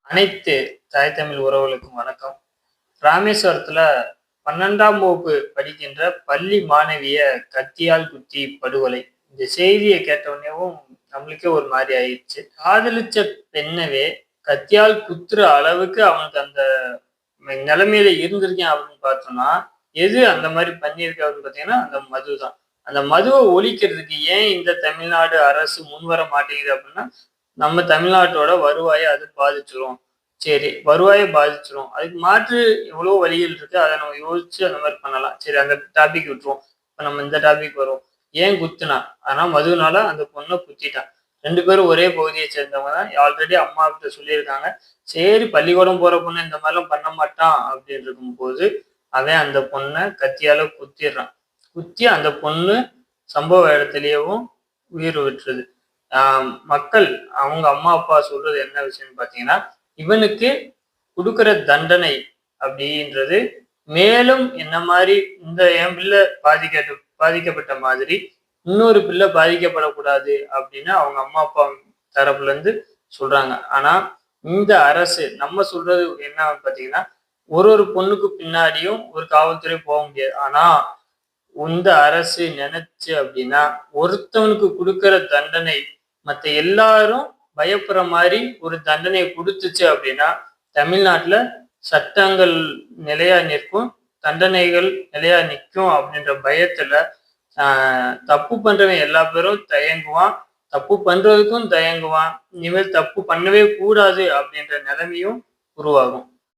அனைத்து தாய் தமிழ் உறவுகளுக்கும் வணக்கம். ராமேஸ்வரத்துல 12ஆம் வகுப்பு படிக்கின்ற பள்ளி மாணவிய கத்தியால் குத்தி படுகொலை. இந்த செய்தியை கேட்டவுடனேவும் நம்மளுக்கே ஒரு மாதிரி ஆயிடுச்சு. காதலிச்ச பெண்ணவே கத்தியால் குத்துற அளவுக்கு அவனுக்கு அந்த நிலைமையில இருந்திருக்கேன் அப்படின்னு பார்த்தோம்னா, எது அந்த மாதிரி பண்ணியிருக்கு அப்படின்னு பார்த்தீங்கன்னா, அந்த மது தான். அந்த மதுவை ஒழிக்கிறதுக்கு ஏன் இந்த தமிழ்நாடு அரசு முன்வர மாட்டேங்குது அப்படின்னா, நம்ம தமிழ்நாட்டோட வருவாயை அது பாதிச்சிரும். சரி, வருவாயை பாதிச்சிரும். அதுக்கு மாற்று எவ்வளோ வழிகள் இருக்கு. அத நம்ம யோசிச்சு அந்த மாரி பண்ணலாம். சரி, அந்த டாபிக் விட்டுருவோம். இப்ப நம்ம இந்த டாபிக் வருவோம். ஏன் குத்துனான்? ஆனா மதுவுனால அந்த பொண்ண குத்திட்டான். 2 பேரும் ஒரே பகுதிய சேர்ந்தவங்க தான். ஆல்ரெடி அம்மா கிட்ட சொல்லியிருக்காங்க. சரி, பள்ளிக்கூடம் போற பொண்ணு இந்த மாரிலாம் பண்ண மாட்டான் அப்படின்னு இருக்கும்போது, அவன் அந்த பொண்ண கத்தியால குத்திடுறான். குத்தி அந்த பொண்ணு சம்பவ இடத்திலேயவும் உயிர் விட்டுருது. மக்கள் அவங்க அம்மா, அப்பா சொல்றது என்ன விஷயம்னு பார்த்தீங்கன்னா, இவனுக்கு குடுக்குற தண்டனை அப்படின்றது மேலும் என்ன மாரி இந்த என் பிள்ளை பாதிக்கப்பட்ட மாதிரி இன்னொரு பிள்ளை பாதிக்கப்படக்கூடாது அப்படின்னு அவங்க அம்மா, அப்பா தரப்புல இருந்து சொல்றாங்க. ஆனா இந்த அரசு நம்ம சொல்றது என்ன பார்த்தீங்கன்னா, ஒரு பொண்ணுக்கு பின்னாடியும் ஒரு காவல்துறை போக முடியாது. ஆனா இந்த அரசு நினைச்சு அப்படின்னா, ஒருத்தவனுக்கு குடுக்குற தண்டனை மத்த எல்லாரும் பயப்படுற மாரி ஒரு தண்டனைய குடுத்துச்சு அப்படின்னா, தமிழ்நாட்டுல சட்டங்கள் நிலையா நிற்கும். தண்டனைகள் நிலையா நிற்கும் அப்படின்ற பயத்துல, ஆ தப்பு பண்றவன் எல்லா பேரும் தயங்குவான். தப்பு பண்றதுக்கும் தயங்குவான். இனிமேல் தப்பு பண்ணவே கூடாது அப்படின்ற நிலைமையும் உருவாகும்.